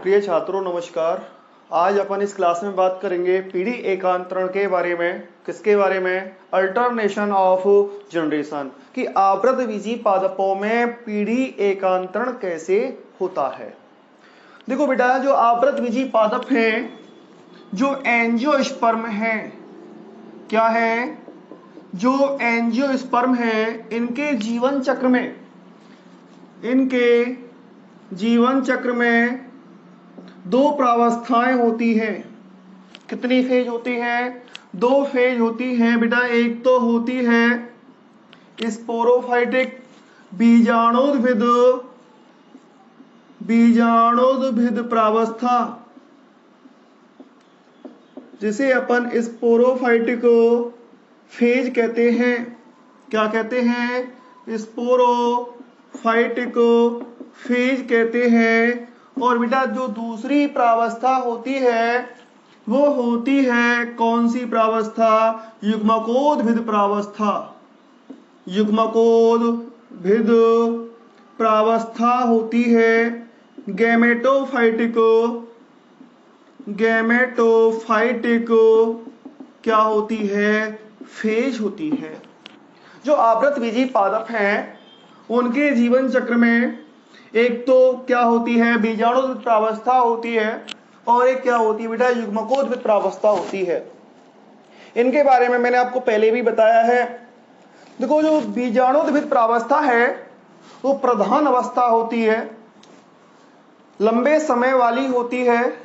प्रिय छात्रों नमस्कार। आज अपन इस क्लास में बात करेंगे पीढ़ी एकांतरण के बारे में। किसके बारे में? अल्टरनेशन ऑफ जनरेशन, कि आवृतबीजी पादपों में पीढ़ी एकांतरण कैसे होता है। देखो बेटा, जो आवृतबीजी पादप हैं, जो एंजियोस्पर्म है, क्या है? जो एंजियोस्पर्म है, इनके जीवन चक्र में दो प्रावस्थाएं होती हैं। कितनी फेज होती हैं? दो फेज होती हैं बेटा। एक तो होती है स्पोरोफाइटिक बीजाणुद्भिद प्रावस्था, जिसे अपन स्पोरोफाइटिक फेज कहते हैं। क्या कहते हैं? स्पोरोफाइटिक फेज कहते हैं। और बेटा जो दूसरी प्रावस्था होती है वो होती है कौन सी प्रावस्था? युग्मकोद्भिद प्रावस्था। युग्मकोद्भिद प्रावस्था होती है। गैमेटोफाइटिक क्या होती है? फेज होती है। जो आवृतबीजी पादप हैं उनके जीवन चक्र में एक तो क्या होती है? बीजाणुद्भिद प्रावस्था होती है, और एक क्या होती है बेटा? युग्मकोद्भिद प्रावस्था होती है। इनके बारे में मैंने आपको पहले भी बताया है। देखो, जो बीजाणुद्भिद प्रावस्था है वो प्रधान अवस्था होती है, लंबे समय वाली होती है।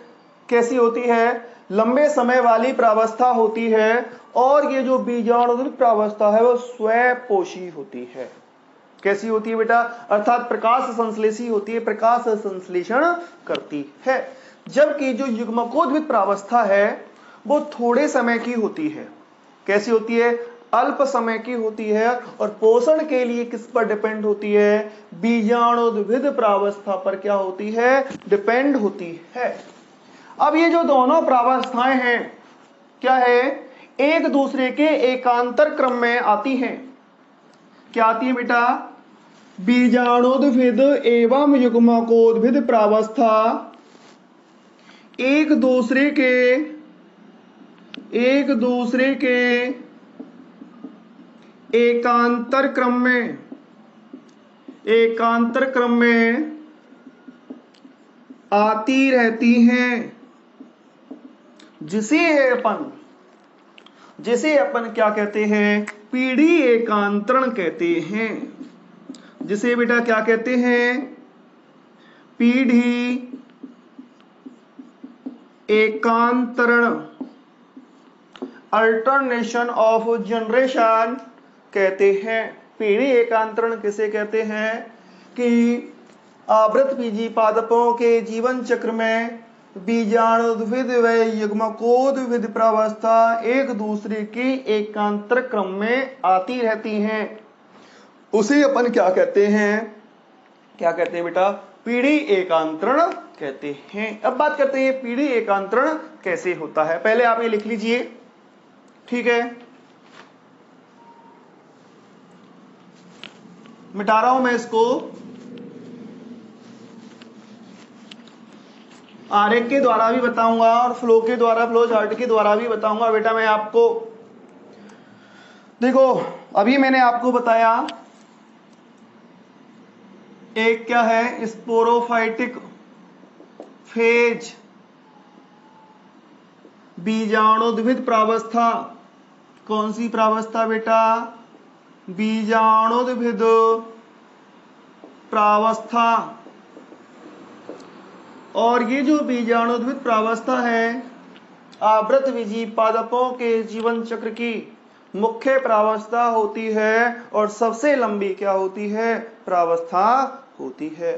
कैसी होती है? लंबे समय वाली प्रावस्था होती है। और ये जो बीजाणुद्भिद प्रावस्था है वो स्वपोषी होती है। कैसी होती है बेटा? अर्थात प्रकाश संश्लेषी होती है, प्रकाश संश्लेषण करती है। जबकि जो युग्मकोद्भिद प्रावस्था है वो थोड़े समय की होती है। कैसी होती है? अल्प समय की होती है। और पोषण के लिए किस पर डिपेंड होती है? बीजाणुद्भिद प्रावस्था पर क्या होती है? डिपेंड होती है। अब ये जो दोनों प्रावस्थाएं हैं, क्या है? एक दूसरे के एकांतर क्रम में आती हैं। क्या आती है बेटा? बीजाणुद्भिद एवं युग्मकोद्भिद प्रावस्था एक दूसरे के एकांतर क्रम में आती रहती हैं, जिसे अपन क्या कहते हैं? पीढ़ी एकांतरण कहते हैं। जिसे बेटा क्या कहते हैं? पीढ़ी एकांतरण, अल्टरनेशन ऑफ जनरेशन कहते हैं। पीढ़ी एकांतरण किसे कहते हैं? कि आवृतबीजी पादपों के जीवन चक्र में बीजाणुद्भिद व युग्मकोद्भिद प्रावस्था एक दूसरे के एकांतर क्रम में आती रहती हैं। उसे अपन क्या कहते हैं? क्या कहते हैं बेटा? पीढ़ी एकांतरण कहते हैं। अब बात करते हैं पीढ़ी एकांतरण कैसे होता है। पहले आप ये लिख लीजिए, ठीक है? मिटा रहा हूं मैं इसको। आरेख के द्वारा भी बताऊंगा और फ्लो चार्ट के द्वारा भी बताऊंगा बेटा मैं आपको। देखो, अभी मैंने आपको बताया एक क्या है? स्पोरोफाइटिक फेज, बीजाणुद्भिद प्रावस्था। कौन सी प्रावस्था बेटा? बीजाणुद्भिद प्रावस्था। और ये जो बीजाणुद्भिद प्रावस्था है आवृतबीजी पादपों के जीवन चक्र की मुख्य प्रावस्था होती है, और सबसे लंबी क्या होती है? प्रावस्था होती है।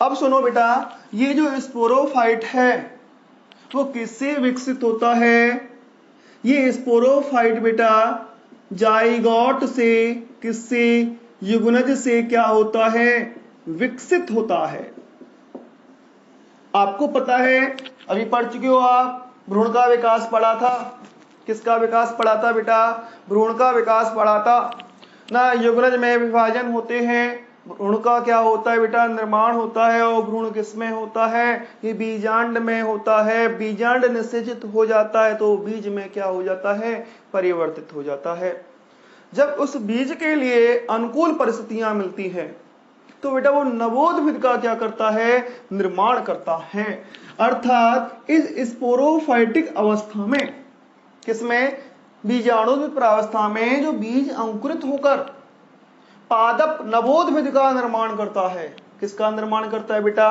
अब सुनो बेटा, ये जो स्पोरोफाइट है वो किससे विकसित होता है? ये स्पोरोफाइट बेटा जाइगोट से, किससे? युग्मनज से क्या होता है? विकसित होता है। आपको पता है, अभी पढ़ चुके हो आप, भ्रूण का विकास पढ़ा था। किसका विकास पढ़ा था बेटा? भ्रूण का विकास पढ़ा था ना। युग्मनज में विभाजन होते हैं, भ्रूण का क्या होता है बेटा, निर्माण होता है। और भ्रूण किसमें होता है, ये बीजांड में होता है। बीजांड निषेचित हो जाता है तो बीज में क्या हो जाता है, परिवर्तित हो जाता है। जब उस बीज के लिए अनुकूल परिस्थितियां मिलती है तो बेटा वो नवोद्भिद का क्या करता है, निर्माण करता है। अर्थात इस स्पोरोफाइटिक अवस्था में, किसमें, बीजाणुत्पन्न प्रावस्था में जो बीज अंकुरित होकर पादप नवोद्भिद का निर्माण करता है। किसका निर्माण करता है बेटा,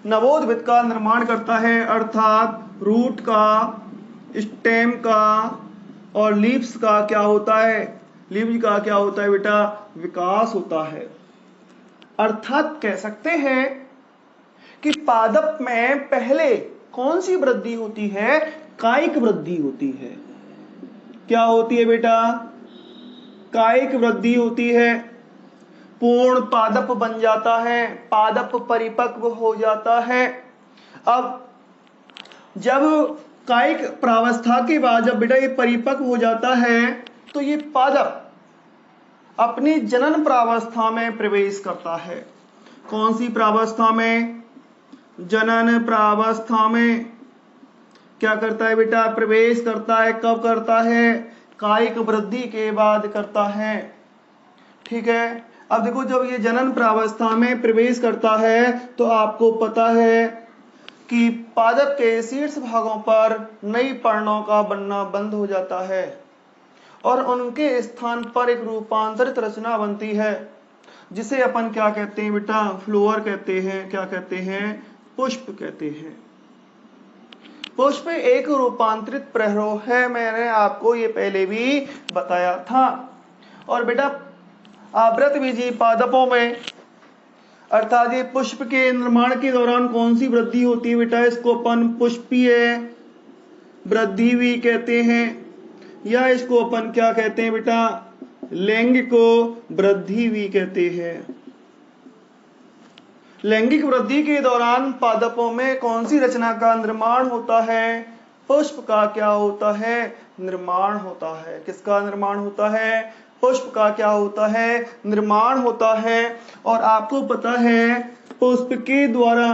नवोद्भिद का निर्माण करता है। अर्थात रूट का, स्टेम का और लीव्स का क्या होता है, लीव्स का क्या होता है बेटा, विकास होता है। अर्थात कह सकते हैं कि पादप में पहले कौन सी वृद्धि होती है, कायिक वृद्धि होती है। क्या होती है बेटा, कायिक वृद्धि होती है। पूर्ण पादप बन जाता है, पादप परिपक्व हो जाता है। अब जब कायिक प्रावस्था के बाद जब बेटा ये परिपक्व हो जाता है तो ये पादप अपनी जनन प्रावस्था में प्रवेश करता है। कौन सी प्रावस्था में, जनन प्रावस्था में क्या करता है बेटा, प्रवेश करता है। कब करता है, कायिक वृद्धि के बाद करता है। ठीक है, अब देखो जब ये जनन प्रावस्था में प्रवेश करता है तो आपको पता है कि पादप के शीर्ष भागों पर नई पर्णों का बनना बंद हो जाता है और उनके स्थान पर एक रूपांतरित रचना बनती है जिसे अपन क्या कहते हैं बेटा, फ्लोअर कहते हैं। क्या कहते हैं, पुष्प कहते हैं। पुष्प एक रूपांतरित प्ररोह है, मैंने आपको ये पहले भी बताया था। और बेटा आवृतबीजी पादपों में अर्थात ये पुष्प के निर्माण के दौरान कौन सी वृद्धि होती है बेटा, इसको अपन पुष्पीय वृद्धि भी कहते हैं, या इसको अपन क्या कहते हैं बेटा, लैंगिको वृद्धि भी कहते हैं। लैंगिक वृद्धि के दौरान पादपों में कौन सी रचना का निर्माण होता है, पुष्प का क्या होता है, निर्माण होता है। किसका निर्माण होता है, पुष्प का क्या होता है, निर्माण होता है। और आपको पता है पुष्प के द्वारा,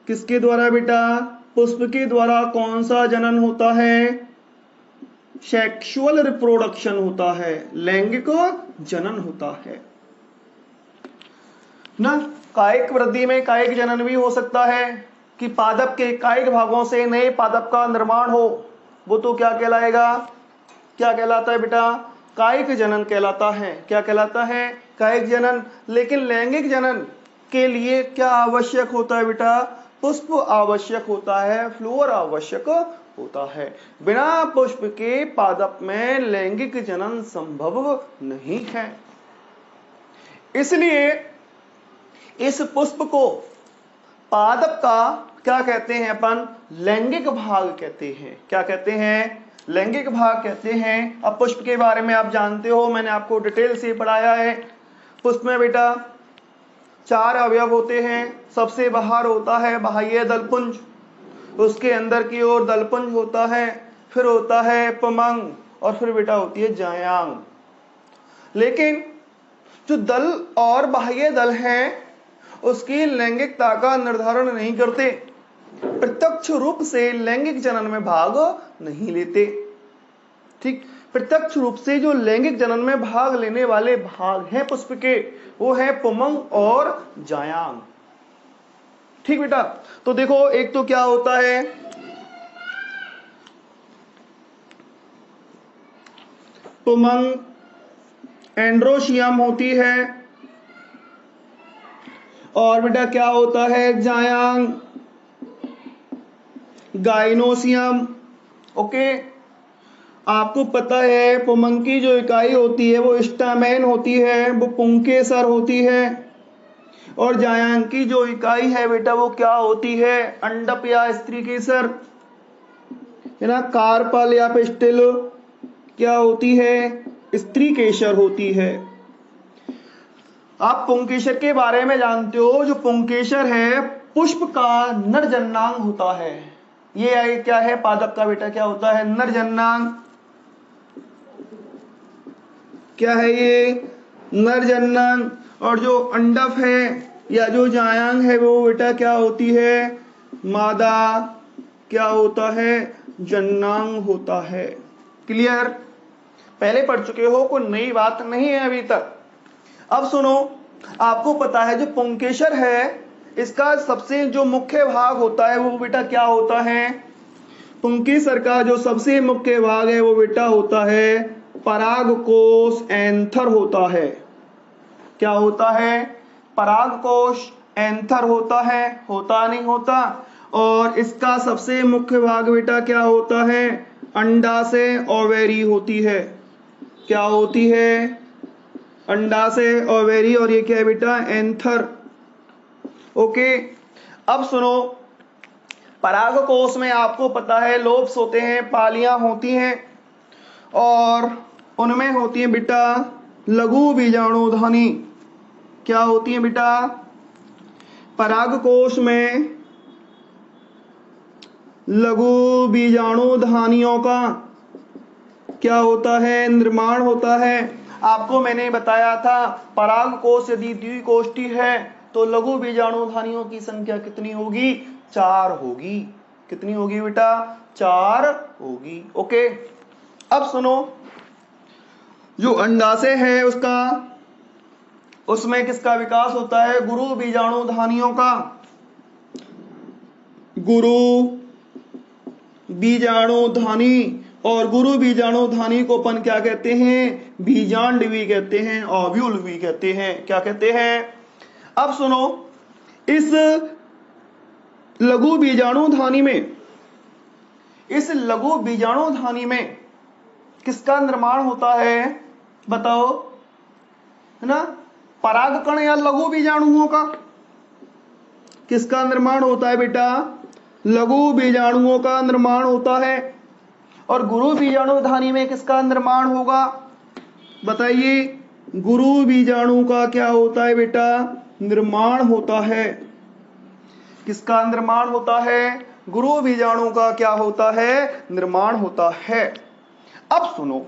किसके द्वारा बेटा, पुष्प के द्वारा कौन सा जनन होता है, सेक्सुअल रिप्रोडक्शन होता है, लैंगिक जनन होता है ना। कायिक वृद्धि में कायिक जनन भी हो सकता है कि पादप के कायिक भागों से नए पादप का निर्माण हो, वो तो क्या कहलाएगा, क्या कहलाता है बेटा, कायिक जनन कहलाता है। क्या कहलाता है, कायिक जनन। लेकिन लैंगिक जनन के लिए क्या आवश्यक होता है बेटा, पुष्प आवश्यक होता है, फ्लोअर आवश्यक होता है। बिना पुष्प के पादप में लैंगिक जनन संभव नहीं है। इसलिए इस पुष्प को, पादप का क्या कहते हैं अपन, लैंगिक भाग कहते हैं। क्या कहते हैं, लैंगिक भाग कहते हैं। अब पुष्प के बारे में आप जानते हो, मैंने आपको डिटेल से पढ़ाया है। पुष्प में बेटा 4 अवयव होते हैं। सबसे बाहर होता है बाह्य दलपुंज, उसके अंदर की ओर दलपुंज होता है, फिर होता है पुमंग और फिर बेटा होती है जायांग। लेकिन जो दल और बाह्य दल हैं उसकी लैंगिकता का निर्धारण नहीं करते, प्रत्यक्ष रूप से लैंगिक जनन में भाग नहीं लेते। ठीक, प्रत्यक्ष रूप से जो लैंगिक जनन में भाग लेने वाले भाग हैं पुष्प के, वो है पुमंग और जायांग। ठीक बेटा, तो देखो एक तो क्या होता है, पुमंग, एंड्रोशियम होती है, और बेटा क्या होता है, जायांग, गाइनोसियम। ओके, आपको पता है पुमंग की जो इकाई होती है वो स्टामेन होती है, वो पुंकेसर होती है। और जायांग की जो इकाई है बेटा वो क्या होती है, अंडप या स्त्री केसर है ना, कार्पल या पिस्टिल क्या होती है, स्त्री केसर होती है। आप पुंकेसर के बारे में जानते हो, जो पुंकेसर है पुष्प का नरजन्नांग होता है। ये क्या है, पादप का बेटा क्या होता है, नरजन्नांग। क्या है ये, नर जननांग, और जो अंडक है या जो जायांग है वो बेटा क्या होती है, मादा क्या होता है, जननांग होता है। क्लियर? पहले पढ़ चुके हो, कोई नई बात नहीं है अभी तक। अब सुनो, आपको पता है जो पुंकेसर है इसका सबसे जो मुख्य भाग होता है वो बेटा क्या होता है, पुंकेसर का जो सबसे मुख्य भाग है वो बेटा होता है परागकोश, एंथर होता है। क्या होता है, परागकोश, एंथर होता है, होता नहीं होता। और इसका सबसे मुख्य भाग बेटा क्या होता है, अंडाशय ओवेरी होती है। क्या होती है, अंडाशय ओवेरी, और ये क्या है बेटा, एंथर। ओके, अब सुनो, परागकोश में आपको पता है लोब्स होते हैं, पालियां होती हैं, और उनमें होती है बेटा लघु बीजाणुधानी। क्या होती है बेटा, परागकोश में लघु बीजाणुधानियों का क्या होता है, निर्माण होता है। आपको मैंने बताया था परागकोश यदि द्विकोष्ठी है तो लघु बीजाणुधानियों की संख्या कितनी होगी, 4 होगी। कितनी होगी बेटा, 4 होगी। ओके, अब सुनो, जो अंडाशय है उसमें किसका विकास होता है, गुरु बीजाणुधानियों का। गुरु बीजाणुधानी, और गुरु बीजाणुधानी को अपन क्या कहते हैं, बीजांड भी कहते हैं, ओव्यूल भी कहते हैं। क्या कहते हैं? अब सुनो, इस लघु बीजाणुधानी में, इस लघु बीजाणुधानी में किसका निर्माण होता है, बताओ, है ना, परागकण या लघु बीजाणुओं का। किसका निर्माण होता है बेटा, लघु बीजाणुओं का निर्माण होता है। और गुरु बीजाणुधानी में किसका निर्माण होगा, बताइए, गुरु बीजाणु का क्या होता है बेटा, निर्माण होता है। किसका निर्माण होता है, गुरु बीजाणु का क्या होता है, निर्माण होता है। अब सुनो,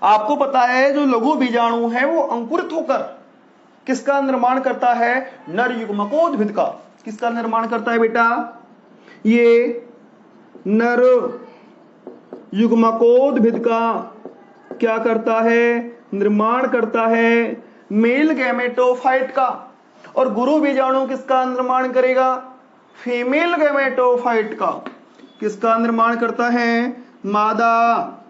आपको पता है जो लघु बीजाणु है वो अंकुरित होकर किसका निर्माण करता है, नर युग्मकोद्भिद का। किसका निर्माण करता है बेटा, ये नर युग्मकोद्भिद का क्या करता है, निर्माण करता है, मेल गैमेटोफाइट का। और गुरु बीजाणु किसका निर्माण करेगा, फीमेल गैमेटोफाइट का। किसका निर्माण करता है, मादा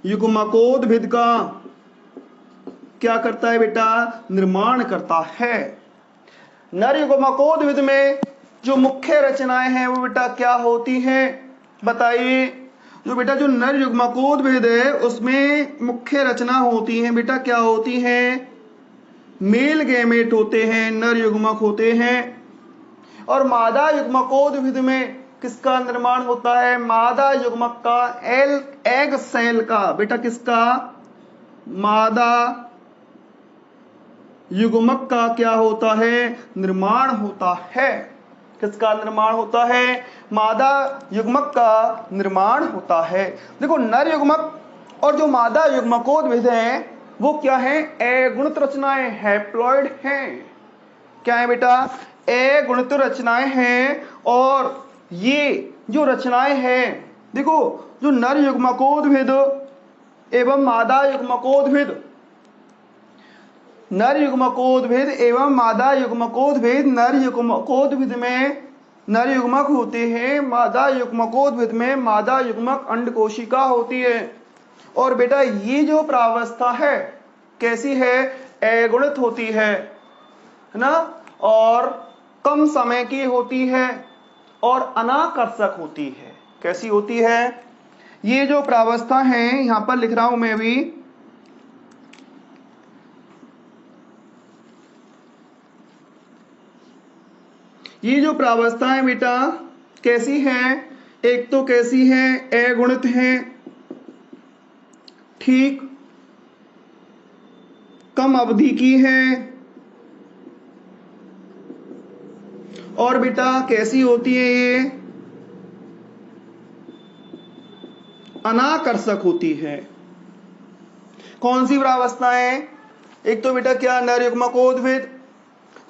युग्मकोद्भिद का क्या करता है बेटा, निर्माण करता है। नर युग्मकोद्भिद में जो मुख्य रचनाएं हैं वो बेटा क्या होती हैं, बताइए। जो बेटा जो नर युग्मकोद्भिद है उसमें मुख्य रचना होती है बेटा, क्या होती हैं, मेल गैमेट होते हैं, नर युग्मक होते हैं। और मादा युग्मकोद्भिद में किसका निर्माण होता है, मादा युग्मक का, एग सेल का, बेटा किसका, मादा युग्मक का क्या होता है, निर्माण होता है। किसका निर्माण होता है, मादा युग्मक का निर्माण होता है। देखो, नर युग्मक और जो मादा युग्मकोद्भिद हैं वो क्या है, अगुणित रचनाएं, हैप्लॉइड हैं। क्या है बेटा, अगुणित रचनाएं हैं। और ये जो रचनाएं हैं, देखो, जो नर युग्मकोद्भिद एवं मादा युग्मकोद्भिद, नर युग्मकोद्भिद एवं मादा युग्मकोद्भिद, नर युग्मकोद्भिद में नर युग्मक होते हैं, मादा युग्मकोद्भिद में मादा युग्मक अंडकोशिका होती है। और बेटा ये जो प्रावस्था है कैसी है, अगुणित होती है ना, और कम समय की होती है और अनाकर्षक होती है। कैसी होती है, ये जो प्रावस्था है, यहां पर लिख रहा हूं मैं भी, ये जो प्रावस्था है बेटा कैसी है, एक तो कैसी है, अगुणित है, ठीक, कम अवधि की है, और बेटा कैसी होती है, ये अनाकर्षक होती है। कौन सी प्रावस्थाएं? एक तो बेटा क्या, नर युग्मकोद्भिद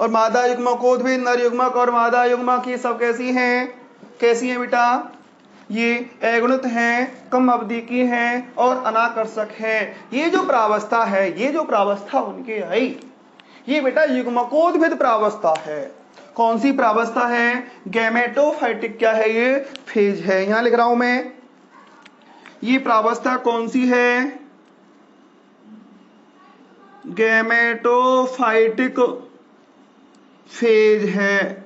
और मादा युग्मकोद्भिद, नर युग्मक और मादा युग्मक, ये सब कैसी हैं? कैसी हैं बेटा? ये अगुणित हैं, कम अवधि की हैं और अनाकर्षक हैं। ये जो प्रावस्था है, ये जो प्रावस्था उनके आई, ये बेटा युग्मकोद्भिद प्रावस्था है। कौन सी प्रावस्था है? गैमेटोफाइटिक क्या है? ये फेज है। यहां लिख रहा हूं मैं, ये प्रावस्था कौन सी है? गैमेटोफाइटिक फेज है।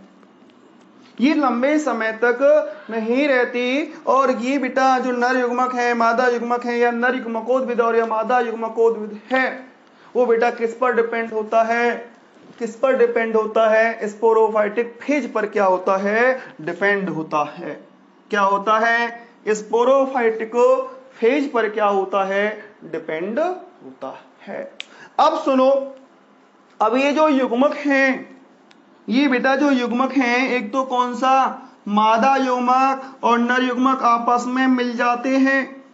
ये लंबे समय तक नहीं रहती और ये बेटा जो नर युग्मक है, मादा युग्मक है, या नर युग्मकोद्भिद और या मादा युग्मकोद्भिद है, वो बेटा किस पर डिपेंड होता है? किस पर डिपेंड होता है? स्पोरोफाइटिक फेज पर क्या होता है? डिपेंड होता है। क्या होता है? स्पोरोफाइटिक फेज पर क्या होता है? डिपेंड होता है। अब सुनो, अब ये जो युग्मक हैं, ये बेटा जो युग्मक हैं, एक तो कौन सा? मादा युग्मक और नर युग्मक आपस में मिल जाते हैं।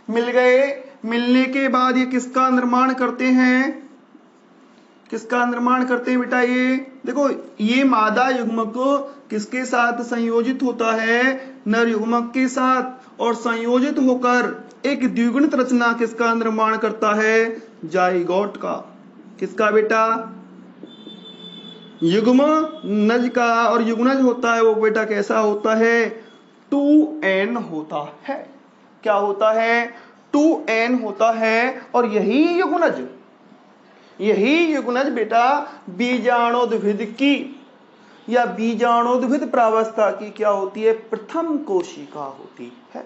मिल गए, मिलने के बाद ये किसका निर्माण करते हैं? किसका निर्माण करते हैं बेटा? ये देखो, ये मादा युग्मक किसके साथ संयोजित होता है? नर युग्मक के साथ, और संयोजित होकर एक द्विगुणित रचना किसका निर्माण करता है? जाइगोट का। किसका बेटा? युग्म नज का। और युग्मनज होता है वो बेटा कैसा होता है? 2n होता है। क्या होता है? 2n होता है। और यही युग्मनज बेटा बीजाणुद्भिद की या बीजाणुद्भिद प्रावस्था की क्या होती है? प्रथम कोशिका होती है।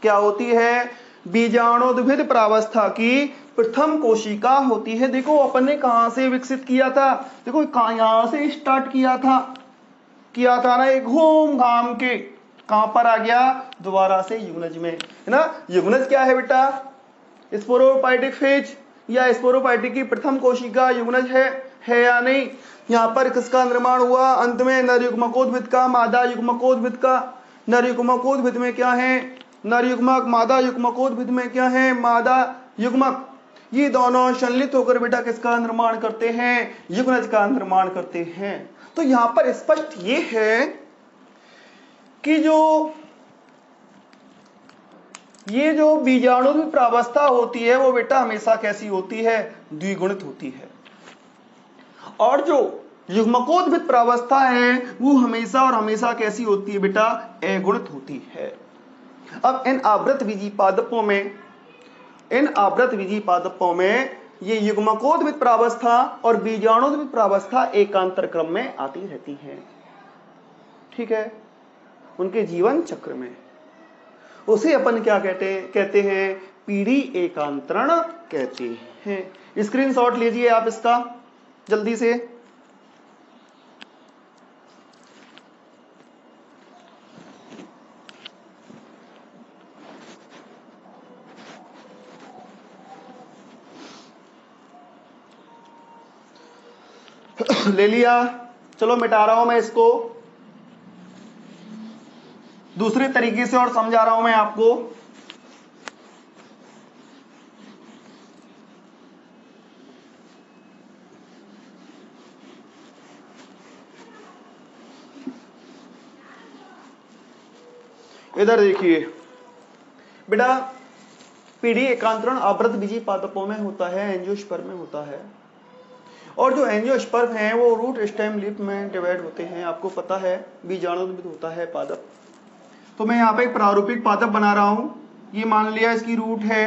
क्या होती है? बीजाणुद्भिद प्रावस्था की प्रथम कोशिका होती है। देखो अपन ने कहां से विकसित किया था? देखो यहां से स्टार्ट किया था ना, एक घूम घाम के कहां पर आ गया? दोबारा से युग्मनज में, है ना। युग्मनज क्या है बेटा? स्पोरोफाइटिक फेज या स्पोरोफाइटिक की प्रथम कोशिका युग्मनज है या नहीं? यहां पर किसका निर्माण हुआ? अंत में नर युग्मकोद्भिद का, मादा युग्मकोद्भिद का। नर युग्मकोद्भिद में क्या है? नर युग्मक। मादा युग्मकोद्भिद में क्या है? मादा युग्मक। ये दोनों संलित होकर बेटा किसका निर्माण करते हैं? युग्मनज का निर्माण करते हैं। तो यहां पर स्पष्ट ये है कि ये जो बीजाणुद्भिद प्रावस्था होती है वो बेटा हमेशा कैसी होती है? द्विगुणित होती है। और जो युग्मकोद्भिद प्रावस्था है वो हमेशा और हमेशा कैसी होती है बेटा? अगुणित होती है। अब इन आवृतबीजी पादपों में ये युग्मकोद्भिद प्रावस्था और बीजाणुद्भिद प्रावस्था एकांतर क्रम में आती रहती है। ठीक है, उनके जीवन चक्र में। उसे अपन क्या कहते हैं? पीढ़ी एकांतरण कहते हैं। स्क्रीनशॉट लीजिए आप इसका जल्दी से। ले लिया? चलो मिटा रहा हूं मैं इसको, दूसरे तरीके से और समझा रहा हूं मैं आपको। इधर देखिए बेटा, पीढ़ी एकांतरण आवृतबीजी पादपों में होता है, एंजियोस्पर्म में होता है। और जो एंजियोस्पर्म हैं वो रूट स्टेम लीफ में डिवाइड होते हैं। आपको पता है बीजाणुद्भिद होता है पादप। तो मैं यहाँ पे एक प्रारूपिक पादप बना रहा हूं। ये मान लिया इसकी रूट है,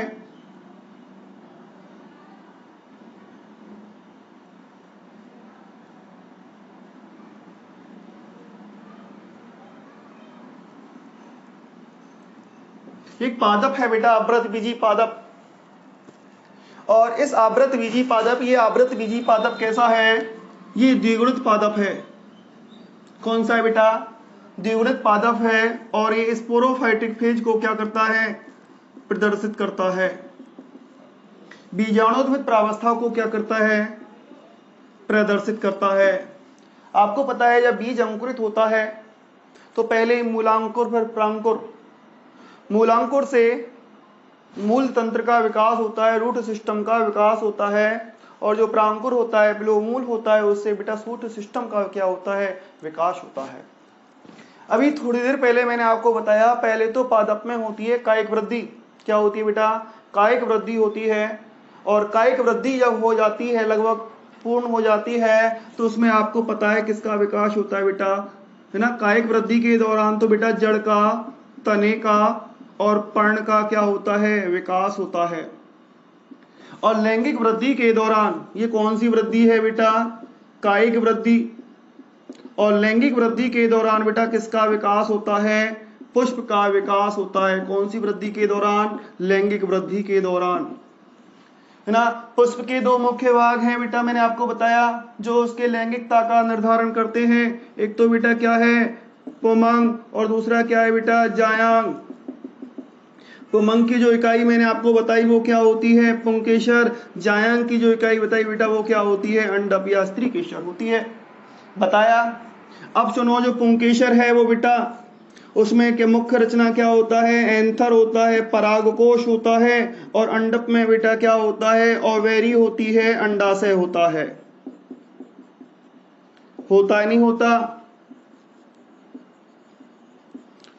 एक पादप है बेटा आवृतबीजी पादप। और इस आवृतबीजी पादप, ये आवृतबीजी पादप कैसा है? ये द्विगुणित पादप है। कौन सा है बेटा? द्विगुणित पादप है। और ये स्पोरोफाइटिक फेज को क्या करता है? प्रदर्शित करता है। बीजाणुद्भिद प्रावस्था को क्या करता है? प्रदर्शित करता है। आपको पता है जब बीज अंकुरित होता है तो पहले मूलांकुर फिर प्रांकुर, मूलांकुर से मूल तंत्र का विकास होता है, रूट सिस्टम का विकास होता है, और जो प्रांकुर होता है, बिलोमूल होता है, उससे बेटा सूट सिस्टम का क्या होता है, विकास होता है। अभी थोड़ी देर पहले मैंने आपको बताया, पहले तो पादप में होती है कायिक वृद्धि। क्या होती है बेटा, कायिक वृद्धि होती है, और कायिक वृद्धि जब हो जाती है, लगभग पूर्ण हो जाती है, तो उसमें आपको पता है किसका विकास होता है बेटा, है ना। कायिक वृद्धि के दौरान तो बेटा जड़ का, तने का और पर्ण का क्या होता है, विकास होता है। और लैंगिक वृद्धि के दौरान ये कौन सी वृद्धि है बेटा, कायिक वृद्धि। और लैंगिक वृद्धि के दौरान बेटा किसका विकास होता है, पुष्प का विकास होता है। कौन सी वृद्धि के दौरान, लैंगिक वृद्धि के दौरान, है ना। पुष्प के दो मुख्य भाग हैं बेटा, मैंने आपको बताया, जो उसके लैंगिकता का निर्धारण करते हैं। एक तो बेटा क्या है, पुमंग, और दूसरा क्या है बेटा, जायांग। पुमंग की जो इकाई मैंने आपको बताई वो क्या होती है, पुंकेसर। जायांग की जो इकाई बताई बेटा वो क्या होती है, अंडप या स्त्रीकेसर होती है, बताया। अब सुनो, जो पुंकेसर है वो बेटा, उसमें के मुख्य रचना क्या होता है, एंथर होता है, परागकोश होता है, और अंडप में बेटा क्या होता है, ओवेरी होती है, अंडाशय होता है। होता है नहीं होता,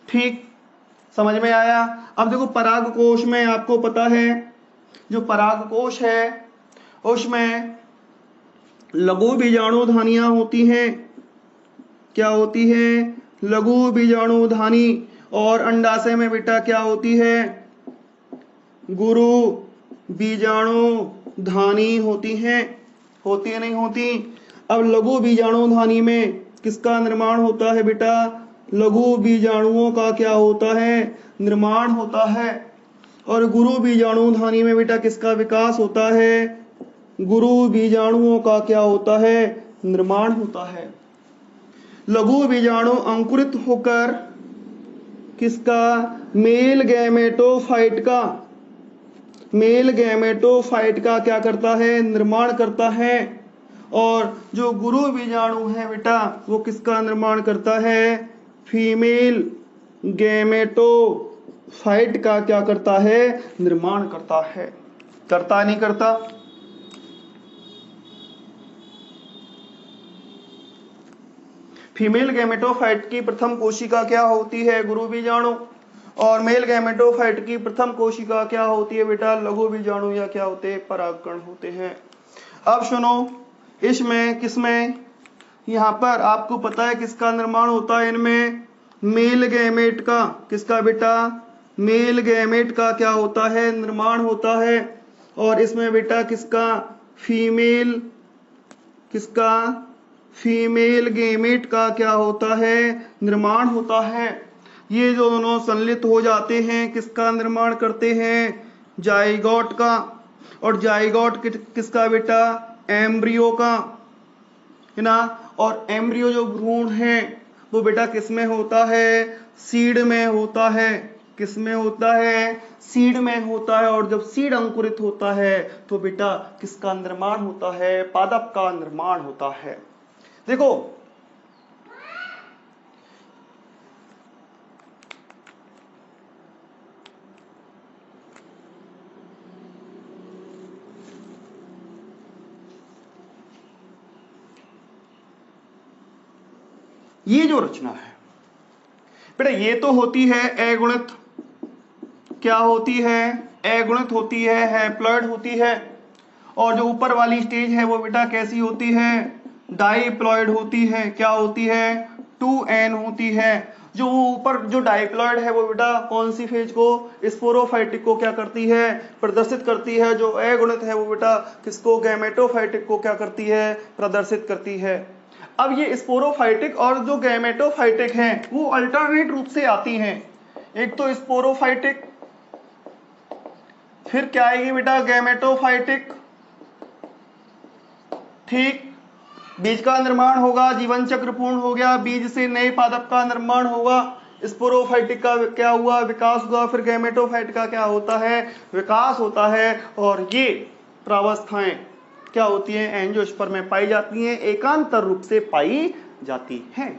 ठीक, समझ में आया। अब देखो परागकोश में आपको पता है, जो परागकोश है उसमें लघु बीजाणुधानियां होती हैं। क्या होती है, लघु बीजाणुधानी। और अंडाशय में बेटा क्या होती है, गुरु बीजाणुधानी होती हैं। होती है नहीं होती। अब लघु बीजाणुधानी में किसका निर्माण होता है बेटा, लघु बीजाणुओं का क्या होता है, निर्माण होता है। और गुरु बीजाणुधानी में बेटा किसका विकास होता है, गुरु बीजाणुओं का क्या होता है, निर्माण होता है। लघु बीजाणु अंकुरित होकर किसका, मेल गैमेटोफाइट का, मेल गैमेटोफाइट का क्या करता है, निर्माण करता है। और जो गुरु बीजाणु है बेटा वो किसका निर्माण करता है, फीमेल गैमेटोफाइट का क्या करता है, निर्माण करता है। करता नहीं करता, फीमेल गैमेटोफाइट की प्रथम कोशिका क्या होती है, गुरु बीजाणु। और मेल गैमेटोफाइट की प्रथम कोशिका क्या होती है बेटा, लघु बीजाणु, या क्या होते हैं, परागकण होते हैं। अब सुनो, इसमें किसमें, यहां पर आपको पता है किसका निर्माण होता है, इनमें मेल गैमेट का, किसका बेटा, मेल गैमेट का क्या होता है, निर्माण होता है। और इसमें बेटा किसका, फीमेल, किसका, फीमेल गैमेट का क्या होता है, निर्माण होता है। ये जो दोनों संलित हो जाते हैं किसका निर्माण करते हैं, जाइगोट का। और जाइगोट किसका बेटा, एम्ब्रियो का, है ना। और एम्ब्रियो जो भ्रूण है वो बेटा किसमें होता है, सीड में होता है। किसमें होता है, सीड में होता है। और जब सीड अंकुरित होता है तो बेटा किसका निर्माण होता है, पादप का निर्माण होता है। देखो ये जो रचना है बेटा, ये तो होती है अगुणित। क्या होती है, अगुणित होती है, हैप्लॉइड होती है। और जो ऊपर वाली स्टेज है वो बेटा कैसी होती है, डाइप्लॉइड होती है। क्या होती है, 2n होती है। जो ऊपर जो डाइप्लॉइड है वो बेटा कौन सी फेज को, स्पोरोफाइटिक को क्या करती है, प्रदर्शित करती है। जो अगुणित है वो बेटा किसको, गैमेटोफाइटिक को क्या करती है, प्रदर्शित करती है। अब ये स्पोरोफाइटिक और जो गैमेटोफाइटिक हैं वो अल्टरनेट रूप से आती हैं। एक तो स्पोरोफाइटिक, फिर क्या आएगी बेटा, गैमेटोफाइटिक। ठीक, बीज का निर्माण होगा, जीवन चक्र पूर्ण हो गया, बीज से नए पादप का निर्माण होगा। स्पोरोफाइटिक का क्या हुआ, विकास हुआ। फिर गैमेटोफाइट का क्या होता है, विकास होता है। और ये प्रावस्थाएं क्या होती हैं, एंजियोस्पर्म में पाई जाती हैं, एकांतर रूप से पाई जाती हैं।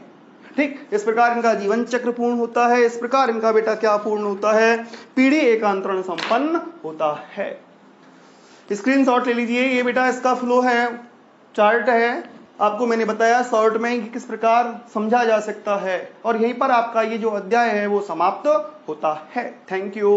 ठीक, इस प्रकार इनका जीवन चक्र पूर्ण होता है। इस प्रकार इनका बेटा क्या पूर्ण होता है, पीढ़ी एकांतरण संपन्न होता है। स्क्रीनशॉट ले लीजिए, ये बेटा इसका फ्लो है, चार्ट है, आपको मैंने बताया शॉर्ट में किस प्रकार समझा जा सकता है, और यहीं पर आपका ये जो अध्याय है वो समाप्त होता है। Thank you.